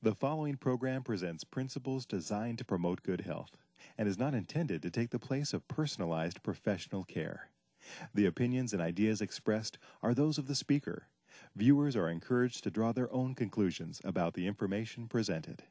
The following program presents principles designed to promote good health and is not intended to take the place of personalized professional care. The opinions and ideas expressed are those of the speaker. Viewers are encouraged to draw their own conclusions about the information presented.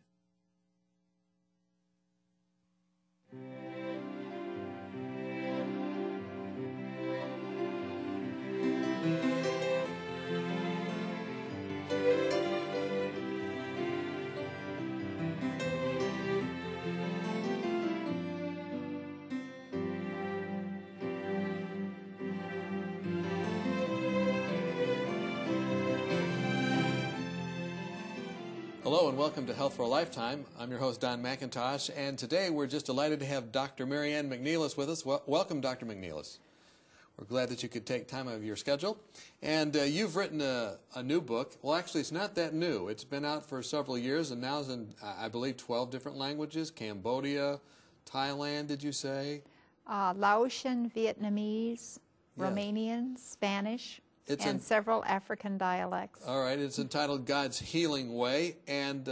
Hello and welcome to Health for a Lifetime. I'm your host, Don McIntosh, and today we're just delighted to have Dr. Marianne McNeilis with us. Welcome, Dr. McNeilis. We're glad that you could take time out of your schedule. And you've written a new book. Well, actually, it's not that new. It's been out for several years and now is in, I believe, 12 different languages. Cambodia, Thailand, did you say? Laotian, Vietnamese, Romanian, Spanish, and several African dialects. All right. It's entitled God's Healing Way, and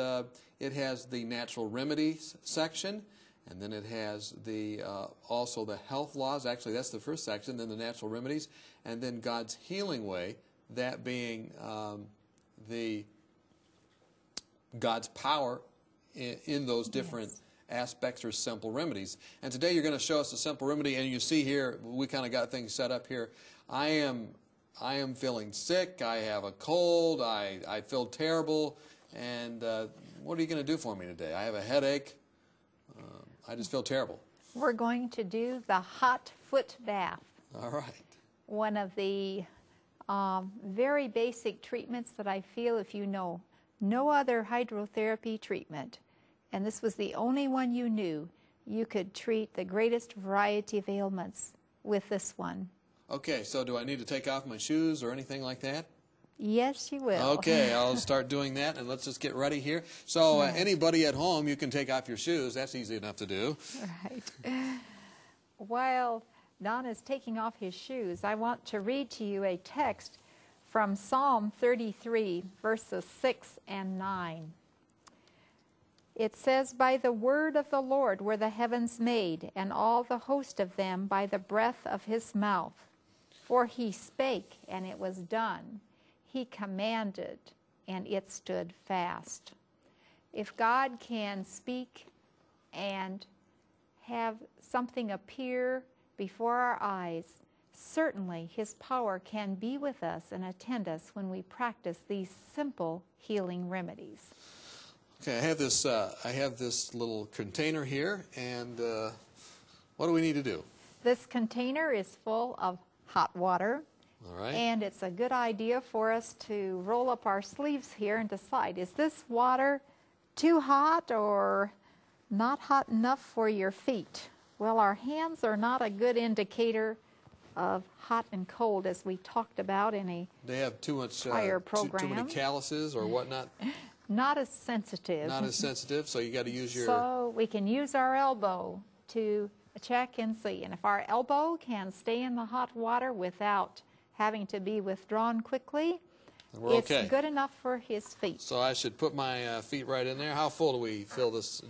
it has the natural remedies section, and then it has the also the health laws. Actually, that's the first section, then the natural remedies, and then God's Healing Way, that being the God's power in those different aspects or simple remedies. And today you're going to show us a simple remedy, and you see here, we kind of got things set up here. I am feeling sick, I have a cold, I feel terrible, and what are you going to do for me today? I have a headache, I just feel terrible. We're going to do the hot foot bath. All right. One of the very basic treatments that I feel, if you know no other hydrotherapy treatment, and this was the only one you knew, you could treat the greatest variety of ailments with this one. Okay, so do I need to take off my shoes or anything like that? Yes, you will. Okay, I'll start doing that, and let's just get ready here. So anybody at home, you can take off your shoes. That's easy enough to do. Right. While Don is taking off his shoes, I want to read to you a text from Psalm 33, verses 6 and 9. It says, "By the word of the Lord were the heavens made, and all the host of them by the breath of his mouth. For he spake, and it was done. He commanded, and it stood fast." If God can speak and have something appear before our eyes, certainly his power can be with us and attend us when we practice these simple healing remedies. Okay, I have this little container here, and what do we need to do? This container is full of hot water. All right. And it's a good idea for us to roll up our sleeves here and decide, is this water too hot or not hot enough for your feet? Well, our hands are not a good indicator of hot and cold, as we talked about in a They have too much prior program. too many calluses or whatnot. Not as sensitive. Not as sensitive, so you got to use your... So we can use our elbow to check and see. And if our elbow can stay in the hot water without having to be withdrawn quickly, it's good enough for his feet. So I should put my feet right in there. How full do we fill this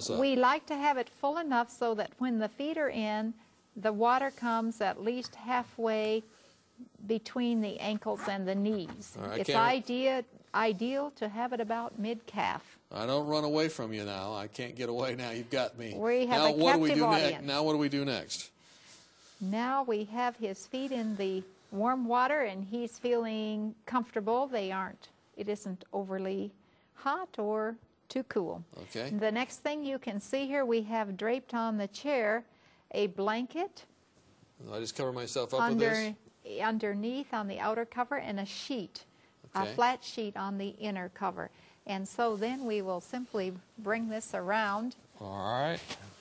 up? We like to have it full enough so that when the feet are in, the water comes at least halfway between the ankles and the knees. Right, it's ideal to have it about mid-calf. I don't run away from you now. I can't get away now. You've got me. We have now, a captive audience. Now what do we do next? Now we have his feet in the warm water and he's feeling comfortable. It isn't overly hot or too cool. Okay. The next thing you can see here, we have draped on the chair a blanket. I just cover myself up with this? Underneath on the outer cover, and a sheet, a flat sheet on the inner cover. And so then we will simply bring this around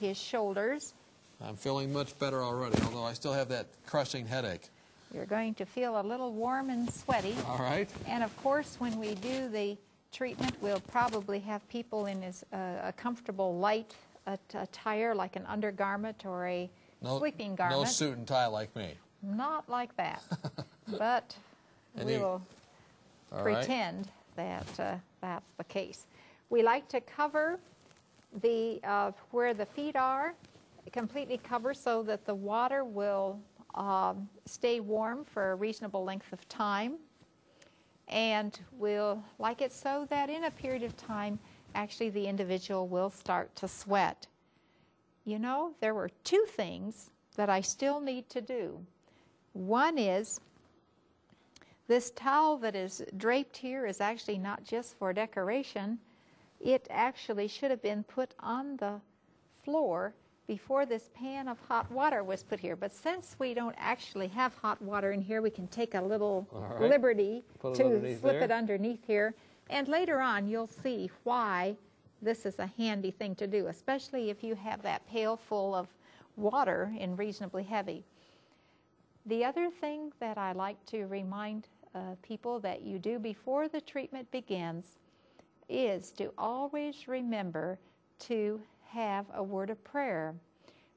his shoulders. I'm feeling much better already, although I still have that crushing headache. You're going to feel a little warm and sweaty. All right. And of course, when we do the treatment, we'll probably have people in a comfortable light attire, like an undergarment or a sleeping garment. No suit and tie like me. Not like that, but we will pretend that that's the case. We like to cover the where the feet are, completely cover so that the water will stay warm for a reasonable length of time. And we'll like it so that in a period of time, actually the individual will start to sweat. You know, there were two things that I still need to do. One is this towel that is draped here is actually not just for decoration. It actually should have been put on the floor before this pan of hot water was put here. But since we don't actually have hot water in here, we can take a little liberty to slip it underneath here. And later on, you'll see why this is a handy thing to do, especially if you have that pail full of water and reasonably heavy. The other thing that I like to remind people that you do before the treatment begins is to always remember to have a word of prayer.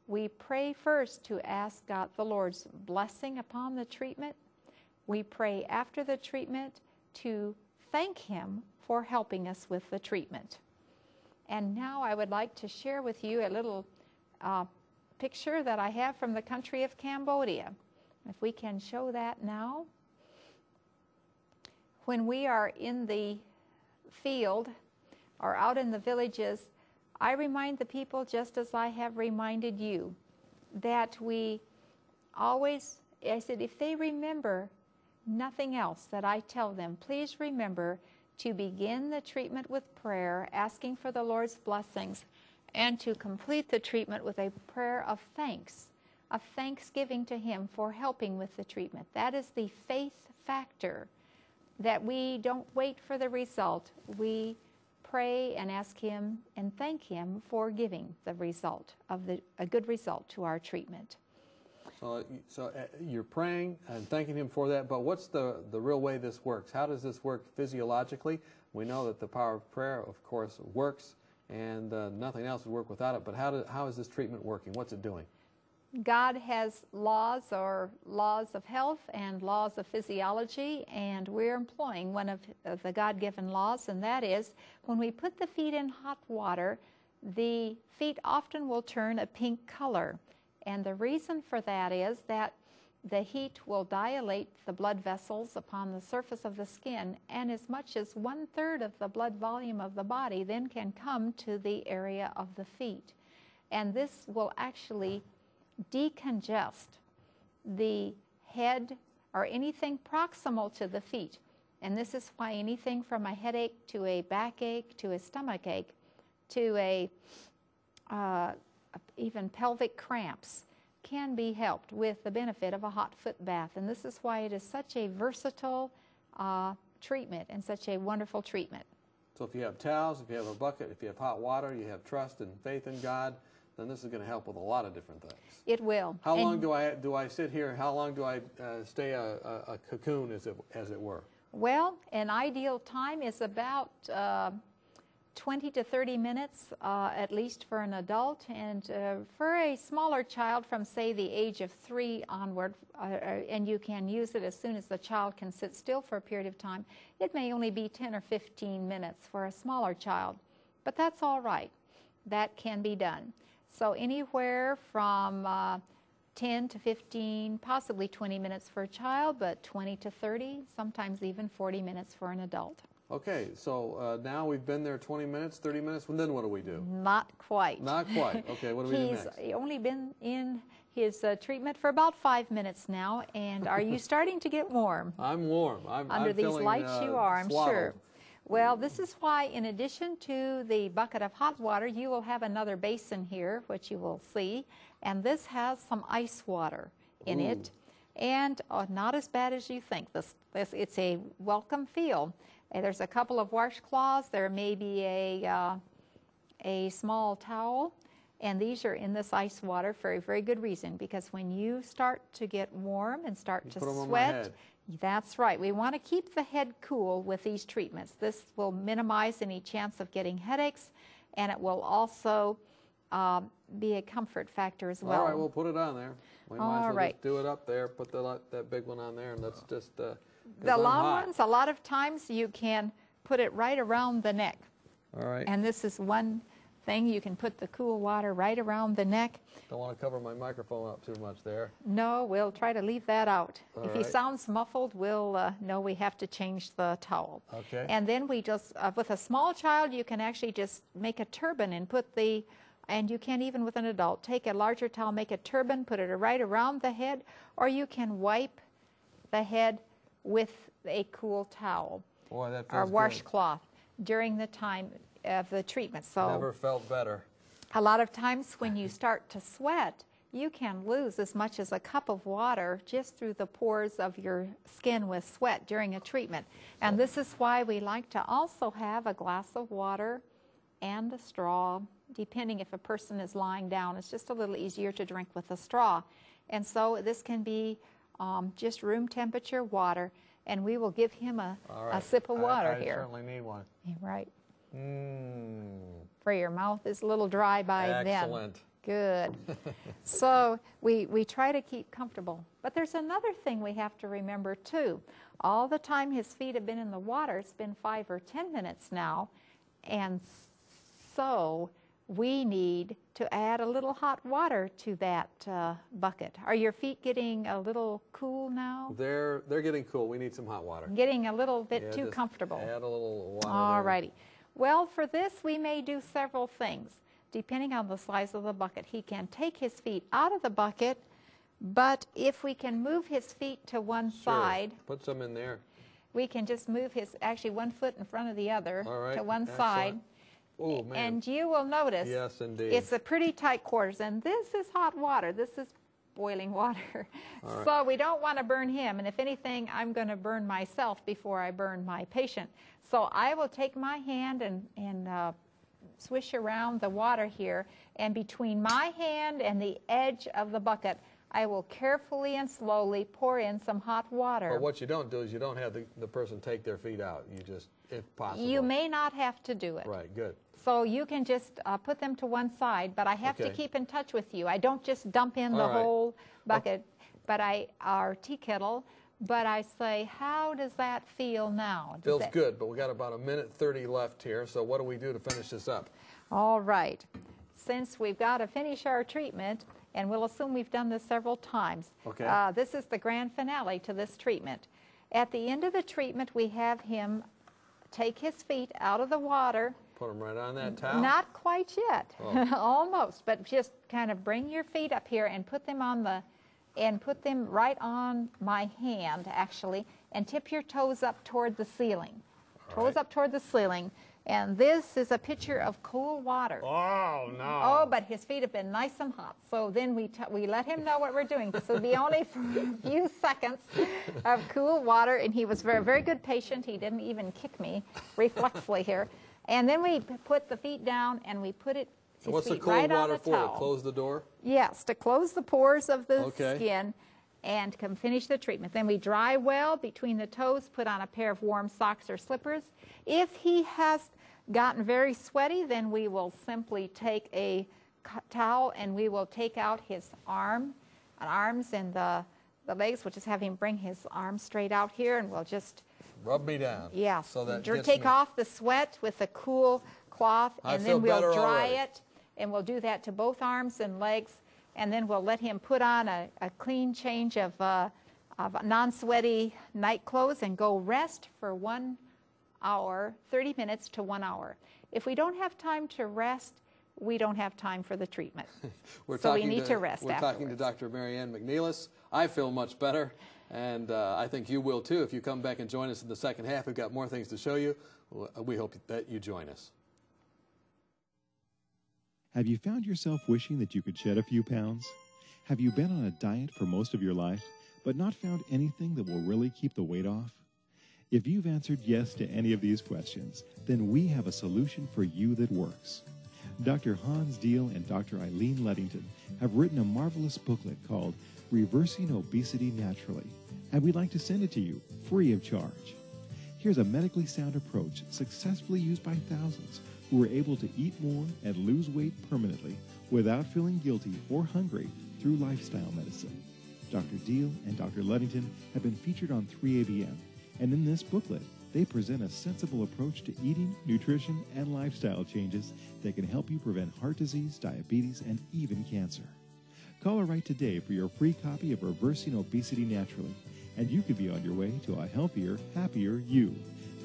We pray first to ask God the Lord's blessing upon the treatment. We pray after the treatment to thank Him for helping us with the treatment. And now I would like to share with you a little picture that I have from the country of Cambodia. If we can show that now. When we are in the field or out in the villages, I remind the people, just as I have reminded you, that we always, I said, if they remember nothing else that I tell them, please remember to begin the treatment with prayer, asking for the Lord's blessings, and to complete the treatment with a prayer of thanks, of thanksgiving to Him for helping with the treatment. That is the faith factor, that we don't wait for the result. We pray and ask Him and thank Him for giving the result of a good result to our treatment. So you're praying and thanking Him for that, but what's the real way this works? How does this work physiologically? We know that the power of prayer, of course, works, and nothing else would work without it, but how is this treatment working? What's it doing? God has laws of health and laws of physiology, and we're employing one of the God-given laws, and that is when we put the feet in hot water, the feet often will turn a pink color. And the reason for that is that the heat will dilate the blood vessels upon the surface of the skin, and as much as 1/3 of the blood volume of the body then can come to the area of the feet. And this will actually decongest the head or anything proximal to the feet. And this is why anything from a headache to a backache to a stomach ache to even pelvic cramps can be helped with the benefit of a hot foot bath. And this is why it is such a versatile treatment and such a wonderful treatment. So if you have towels, if you have a bucket, if you have hot water, you have trust and faith in God, then this is going to help with a lot of different things. It will. How long do I sit here? How long do I stay a cocoon, as it were? Well, an ideal time is about 20 to 30 minutes, at least for an adult, and for a smaller child from, say, the age of 3 onward, and you can use it as soon as the child can sit still for a period of time, it may only be 10 or 15 minutes for a smaller child, but that's all right. That can be done. So anywhere from 10 to 15, possibly 20 minutes for a child, but 20 to 30, sometimes even 40 minutes for an adult. Okay, so now we've been there 20 minutes, 30 minutes, and then what do we do? Not quite. Not quite. Okay, what do we do next? He's only been in his treatment for about 5 minutes now, and are you starting to get warm? I'm warm. Under these lights you are, I'm sure. Well, this is why, in addition to the bucket of hot water, you will have another basin here, which you will see, and this has some ice water in it, and not as bad as you think. It's a welcome feel. There's a couple of washcloths. There may be a small towel, and these are in this ice water for a very good reason, because when you start to get warm and start to sweat, that's right. We want to keep the head cool with these treatments. This will minimize any chance of getting headaches, and it will also be a comfort factor as well. All right, we'll put it on there. We might as well just do it up there, put that big one on there, and let's just... the long ones, a lot of times you can put it right around the neck. All right. And this is one thing. You can put the cool water right around the neck. Don't want to cover my microphone up too much there. No, we'll try to leave that out. All If he right. sounds muffled, we'll know we have to change the towel. Okay. And then we just, with a small child, you can actually just make a turban and put the, and you can even with an adult, take a larger towel, make a turban, put it right around the head, or you can wipe the head with a cool towel Boy, that or feels good. washcloth during the time of the treatment. So Never felt better. a lot of times when you start to sweat, you can lose as much as a cup of water just through the pores of your skin with sweat during a treatment. And this is why we like to also have a glass of water and a straw, depending if a person is lying down. It's just a little easier to drink with a straw. And so this can be just room temperature water, and we will give him a sip of water I here. certainly need one. Right. Mmm. For your mouth is a little dry by then. Excellent. Good. So we try to keep comfortable. But there's another thing we have to remember too. All the time his feet have been in the water, it's been 5 or 10 minutes now, and so we need to add a little hot water to that bucket. Are your feet getting a little cool now? They're getting cool. We need some hot water. Getting a little bit Yeah, too just comfortable. Add a little water. All righty. Well, for this we may do several things. Depending on the size of the bucket, he can take his feet out of the bucket, but if we can move his feet to one side, Put some in there. we can just move his, actually one foot in front of the other All right. to one Excellent. side. Oh, man. And you will notice Yes, indeed. it's a pretty tight quarters, and this is hot water. This is boiling water. All right. So we don't want to burn him, and if anything, I'm going to burn myself before I burn my patient. So I will take my hand and swish around the water here, and between my hand and the edge of the bucket, I will carefully and slowly pour in some hot water. But what you don't do is you don't have the person take their feet out. You just, if possible. You may not have to do it. Right, good. So you can just put them to one side, but I have to Okay. keep in touch with you. I don't just dump in the All right. whole bucket, but our tea kettle, but I say, how does that feel now? Does Feels that- good, but we got about 1:30 left here. So what do we do to finish this up? All right. Since we've got to finish our treatment, and we'll assume we've done this several times, Okay. this is the grand finale to this treatment. At the end of the treatment, we have him take his feet out of the water. Put them right on that towel. Not quite yet, Oh. almost, but just kind of bring your feet up here and put them right on my hand, actually, and tip your toes up toward the ceiling. All Toes right. up toward the ceiling. And this is a picture of cool water. Oh, no. Oh, but his feet have been nice and hot. So then we let him know what we're doing. This will be only for a few seconds of cool water. And he was a very, very good patient. He didn't even kick me reflexively here. And then we put the feet down and we put his What's the feet cold right on water the for? To towel. close the door? Yes, to close the pores of the Okay. skin and can finish the treatment. Then we dry well between the toes, put on a pair of warm socks or slippers. If he has gotten very sweaty, then we will simply take a towel and we will take out his arms and the legs. We'll just have him bring his arms straight out here, and we'll just, Rub me down. yes, So that take gets me- off the sweat with a cool cloth, I and feel then we'll better dry already. it, and we'll do that to both arms and legs, and then we'll let him put on a clean change of non-sweaty night clothes and go rest for 1 hour, 30 minutes to 1 hour. If we don't have time to rest, we don't have time for the treatment. So we need to rest We're talking to afterwards. Dr. Mary Ann McNeilis. I feel much better, and I think you will too. If you come back and join us in the second half, we've got more things to show you. We hope that you join us. Have you found yourself wishing that you could shed a few pounds? Have you been on a diet for most of your life, but not found anything that will really keep the weight off? If you've answered yes to any of these questions, then we have a solution for you that works. Dr. Hans Deal and Dr. Eileen Ludington have written a marvelous booklet called Reversing Obesity Naturally, and we'd like to send it to you free of charge. Here's a medically sound approach successfully used by thousands who were able to eat more and lose weight permanently without feeling guilty or hungry through lifestyle medicine. Dr. Deal and Dr. Ludington have been featured on 3ABM, and in this booklet, They present a sensible approach to eating, nutrition, and lifestyle changes that can help you prevent heart disease, diabetes, and even cancer. Call or write today for your free copy of Reversing Obesity Naturally, and you could be on your way to a healthier, happier you.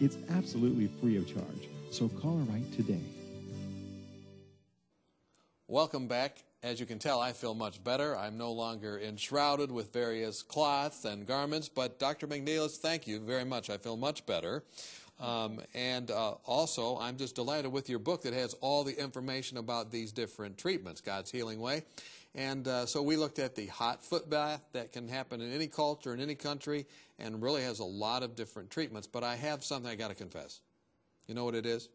It's absolutely free of charge, so call or write today. Welcome back. As you can tell, I feel much better. I'm no longer enshrouded with various cloths and garments, but Dr. McNeilis, thank you very much. I feel much better. Also, I'm just delighted with your book that has all the information about these different treatments, God's Healing Way. And so we looked at the hot foot bath that can happen in any culture, in any country, and really has a lot of different treatments. But I have something I got to confess. You know what it is?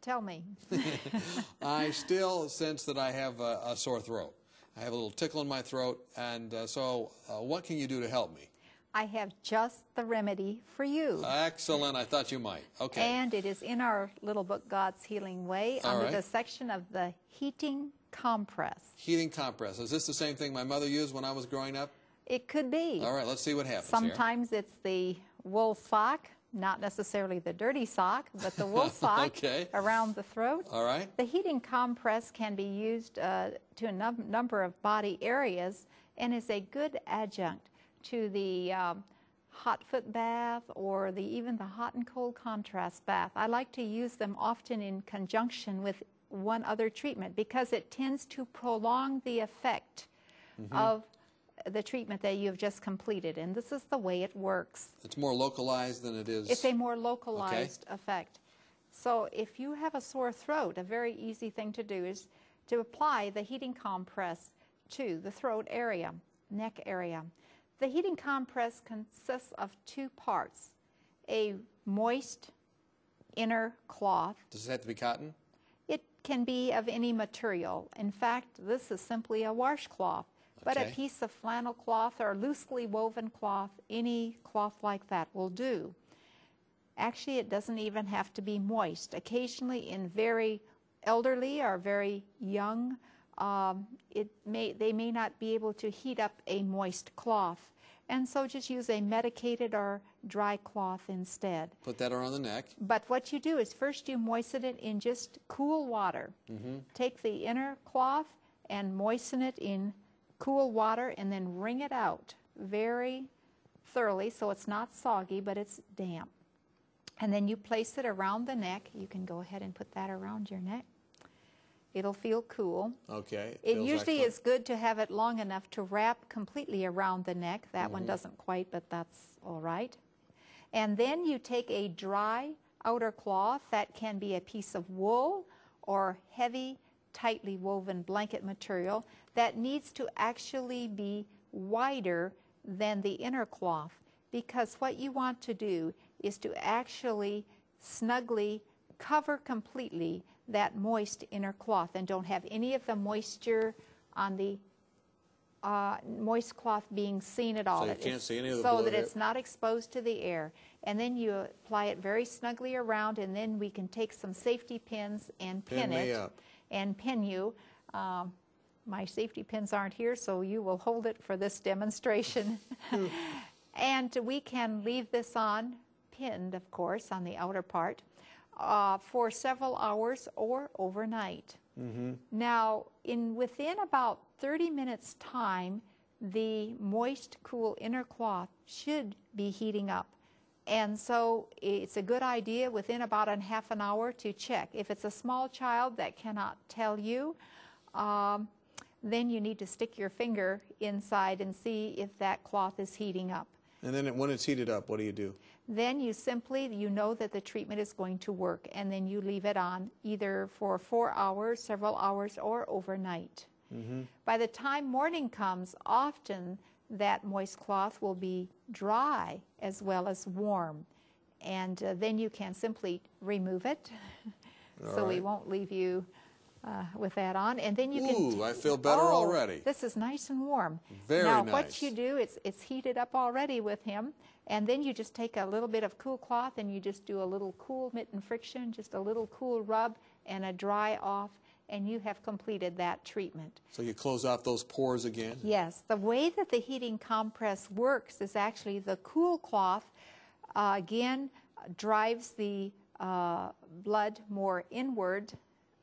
Tell me. I still sense that I have a sore throat. I have a little tickle in my throat, and so what can you do to help me? I have just the remedy for you. Excellent. I thought you might. Okay. And it is in our little book, God's Healing Way, All under right. the section of the heating compress. Heating compress. Is this the same thing my mother used when I was growing up? It could be. All right, let's see what happens Sometimes it's the wool sock, not necessarily the dirty sock, but the wool sock Okay. around the throat. All right. The heating compress can be used to a number of body areas and is a good adjunct to the hot foot bath or even the hot and cold contrast bath. I like to use them often in conjunction with one other treatment because it tends to prolong the effect of the treatment that you've just completed, and this is the way it works. It's more localized than it is. It's a more localized effect. So if you have a sore throat, a very easy thing to do is to apply the heating compress to the throat area, neck area. The heating compress consists of two parts, a moist inner cloth. Does it have to be cotton? It can be of any material. In fact, this is simply a washcloth. But a Okay. piece of flannel cloth or loosely woven cloth, any cloth like that will do. Actually, it doesn't even have to be moist. Occasionally in very elderly or very young, they may not be able to heat up a moist cloth. And so just use a medicated or dry cloth instead. Put that around the neck. But what you do is first you moisten it in just cool water. Take the inner cloth and moisten it in cool water and then wring it out very thoroughly so it's not soggy but it's damp. And then you place it around the neck. You can go ahead and put that around your neck. It'll feel cool. Okay. It feels usually excellent. is good to have it long enough to wrap completely around the neck. That one doesn't quite, but that's all right. And then you take a dry outer cloth. That can be a piece of wool or heavy, tightly woven blanket material that needs to actually be wider than the inner cloth, because what you want to do is to actually snugly cover completely that moist inner cloth and don't have any of the moisture on the moist cloth being seen at all. So you can't see any of the so blood that here? it's not exposed to the air. And then you apply it very snugly around, and then we can take some safety pins and pin me it up. and pin you. My safety pins aren't here, so you will hold it for this demonstration. And we can leave this on, pinned, of course, on the outer part, for several hours or overnight. Now, within about 30 minutes' time, the moist, cool inner cloth should be heating up. And so it's a good idea within about a half an hour to check. If it's a small child that cannot tell you, then you need to stick your finger inside and see if that cloth is heating up. And then when it's heated up, what do you do? Then you know that the treatment is going to work, and then you leave it on either for 4 hours, several hours, or overnight. By the time morning comes, often that moist cloth will be dry as well as warm. And then you can simply remove it. So we won't leave you with that on. And then you can... Ooh, I feel better already. This is nice and warm. Very now, nice. what you do, it's heated up already with him. And then you just take a little bit of cool cloth and you just do a little cool mitten friction, just a little cool rub and a dry off, and you have completed that treatment. So you close off those pores again? Yes. The way that the heating compress works is actually the cool cloth again, drives the blood more inward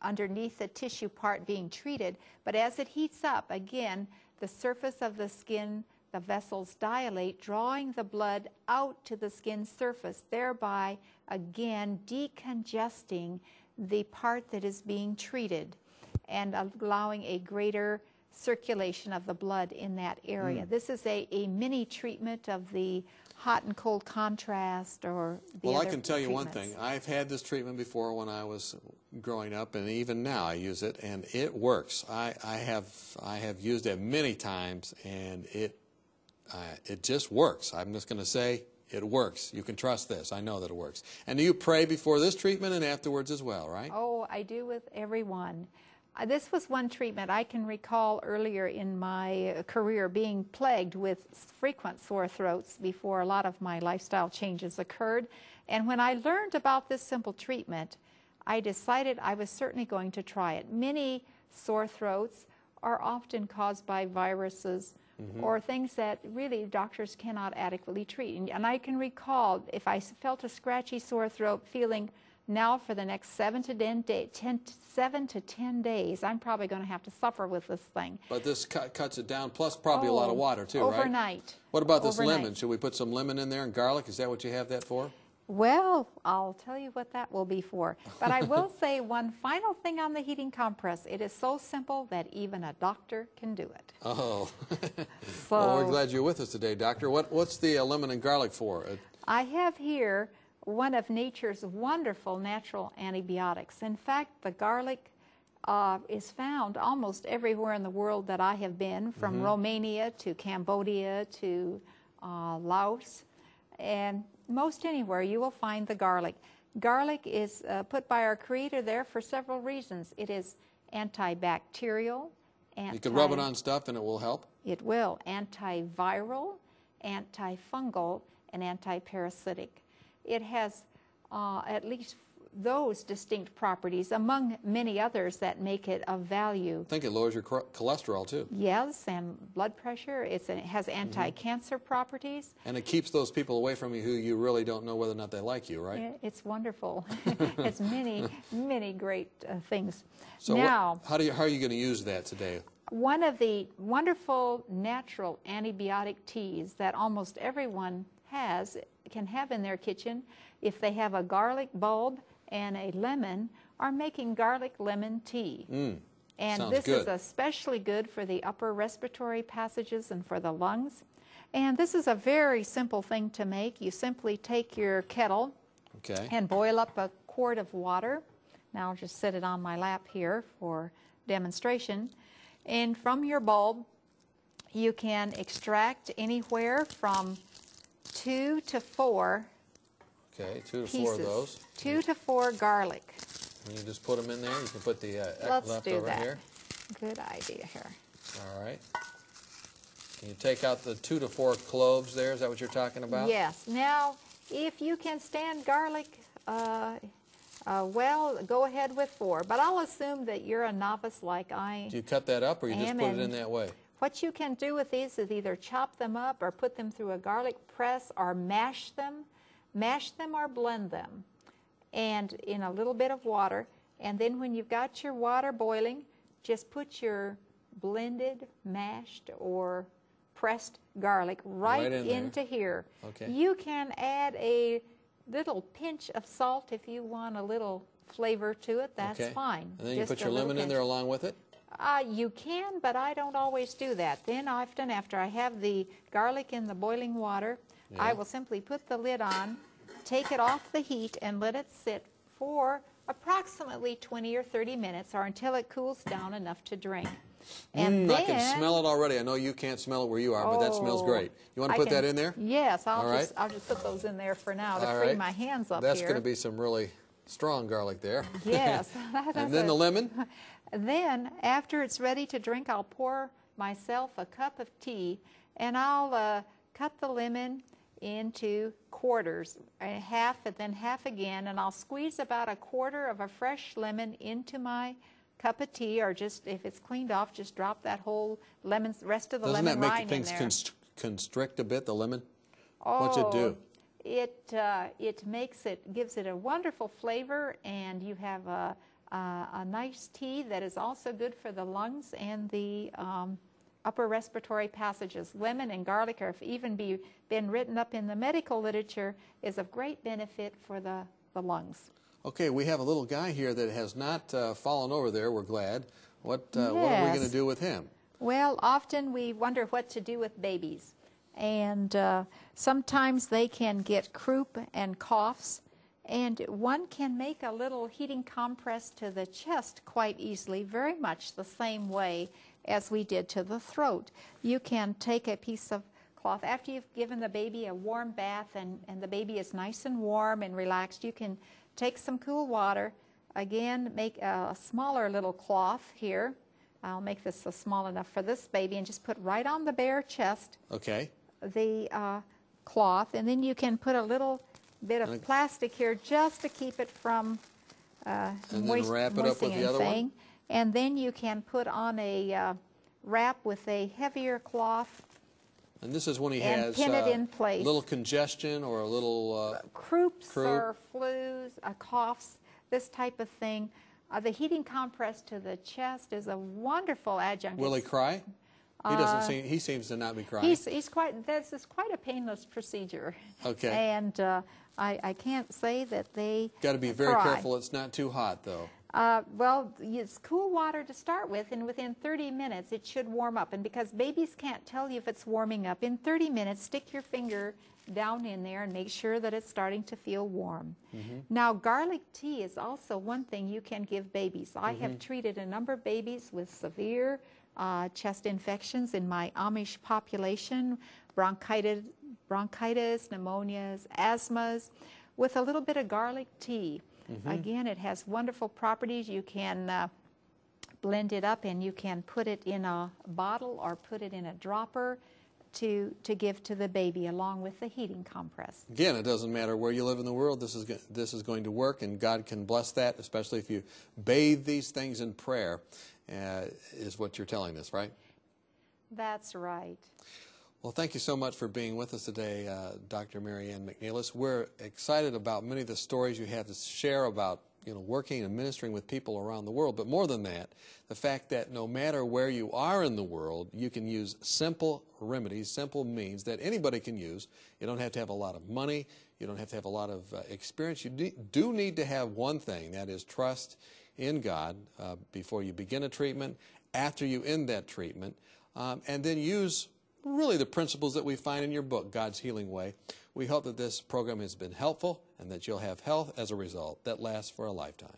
underneath the tissue part being treated. But as it heats up, again, the surface of the skin, the vessels dilate, drawing the blood out to the skin surface, thereby, again, decongesting the part that is being treated and allowing a greater circulation of the blood in that area. This is a mini treatment of the hot and cold contrast or the Well, other I can tell you one treatments. thing. I've had this treatment before when I was growing up, and even now I use it, and it works. I have used it many times, and it just works. I'm just going to say it works. You can trust this. I know that it works. And do you pray before this treatment and afterwards as well, right? Oh, I do with everyone. This was one treatment I can recall earlier in my career being plagued with frequent sore throats before a lot of my lifestyle changes occurred. And when I learned about this simple treatment, I decided I was certainly going to try it. Many sore throats are often caused by viruses or things that really doctors cannot adequately treat. And I can recall if I felt a scratchy sore throat feeling now for the next 7 to 10 days, I'm probably going to have to suffer with this thing. But this cuts it down, plus probably a lot of water too, right? Overnight. What about this Overnight. lemon? Should we put some lemon in there and garlic? Is that what you have that for? Well, I'll tell you what that will be for. But I will say one final thing on the heating compress. It is so simple that even a doctor can do it. Oh. So, Well, we're glad you're with us today, Doctor. What's the lemon and garlic for? I have here one of nature's wonderful natural antibiotics. In fact, the garlic is found almost everywhere in the world that I have been, from Romania to Cambodia to Laos, and most anywhere you will find the garlic. Garlic is put by our Creator there for several reasons. It is antibacterial. You can rub it on stuff and it will help? It will. Antiviral, antifungal, and antiparasitic. It has at least those distinct properties, among many others that make it of value. I think it lowers your cholesterol too. Yes, and blood pressure. It has anti-cancer properties. And it keeps those people away from you who you really don't know whether or not they like you, right? It's wonderful. It's many, many great things. So now, how are you going to use that today? one of the wonderful natural antibiotic teas that almost everyone can have in their kitchen, if they have a garlic bulb and a lemon, are making garlic lemon tea. And Sounds this good. is especially good for the upper respiratory passages and for the lungs. And this is a very simple thing to make. You simply take your kettle and boil up a quart of water. Now I'll just set it on my lap here for demonstration. And from your bulb, you can extract anywhere from 2 to 4 Okay, 2 to pieces. 4 of those. 2 to 4 garlic. And you just put them in there. You can put the Let's left do over that. here. Good idea here. All right. Can you take out the 2 to 4 cloves there? Is that what you're talking about? Yes. Now, if you can stand garlic well, go ahead with 4. But I'll assume that you're a novice like I Do you cut that up or you just am, put it in and that way? what you can do with these is either chop them up or put them through a garlic press or mash them or blend them, and in a little bit of water. And then when you've got your water boiling, just put your blended, mashed, or pressed garlic right in into here. Okay. You can add a little pinch of salt if you want a little flavor to it. That's Okay. fine. And then you Just put a your little lemon in pinch. there along with it? You can, but I don't always do that. Then often after I have the garlic in the boiling water, I will simply put the lid on, take it off the heat, and let it sit for approximately 20 or 30 minutes or until it cools down enough to drink. And I can smell it already. I know you can't smell it where you are, but that smells great. You want to put that in there? Yes, All right. I'll just put those in there for now to All free right. my hands up That's here. going to be some really strong garlic there. Yes. And then the lemon? Then, after it's ready to drink, I'll pour myself a cup of tea, and I'll cut the lemon into quarters, half and then half again, and I'll squeeze about a quarter of a fresh lemon into my cup of tea, or just, if it's cleaned off, just drop that whole rest of the Doesn't lemon that rind make in things there. constrict a bit, the lemon? What's it do? gives it a wonderful flavor, and you have a nice tea that is also good for the lungs and the upper respiratory passages. Lemon and garlic have even been written up in the medical literature is of great benefit for the lungs. Okay, we have a little guy here that has not fallen over there, we're glad. What are we Yes. going to do with him? Well, often we wonder what to do with babies. And sometimes they can get croup and coughs. And one can make a little heating compress to the chest quite easily, very much the same way as we did to the throat. You can take a piece of cloth after you've given the baby a warm bath and the baby is nice and warm and relaxed. You can take some cool water. Again, make a smaller little cloth here. I'll make this small enough for this baby and just put right on the bare chest. Okay. The cloth, and then you can put a little bit of plastic here just to keep it from and then wrap it up with the other one? And then you can put on a wrap with a heavier cloth. And this is when he and has pin it in place. little congestion or a little... Croups croup. or flus, coughs, this type of thing. The heating compress to the chest is a wonderful adjunct. Will he cry? He doesn't seem. He seems to not be crying. He's quite. This is quite a painless procedure. Okay. And I can't say that they Got to be very cry. careful. It's not too hot, though. Well, it's cool water to start with, and within 30 minutes it should warm up. And because babies can't tell you if it's warming up, in 30 minutes stick your finger down in there and make sure that it's starting to feel warm. Now, garlic tea is also one thing you can give babies. I have treated a number of babies with severe chest infections in my Amish population, bronchitis, pneumonias, asthmas, with a little bit of garlic tea. Again, it has wonderful properties. You can blend it up and you can put it in a bottle or put it in a dropper to give to the baby along with the heating compress. Again, it doesn't matter where you live in the world. This is going to work, and God can bless that, especially if you bathe these things in prayer, is what you're telling us, right? That's right. Well, thank you so much for being with us today, Dr. Mary Ann McNeilis. We're excited about many of the stories you have to share about working and ministering with people around the world. But more than that, the fact that no matter where you are in the world, you can use simple remedies, simple means that anybody can use. You don't have to have a lot of money. You don't have to have a lot of experience. You do need to have one thing, that is trust in God before you begin a treatment, after you end that treatment, and then use really the principles that we find in your book, God's Healing Way. We hope that this program has been helpful and that you'll have health as a result that lasts for a lifetime.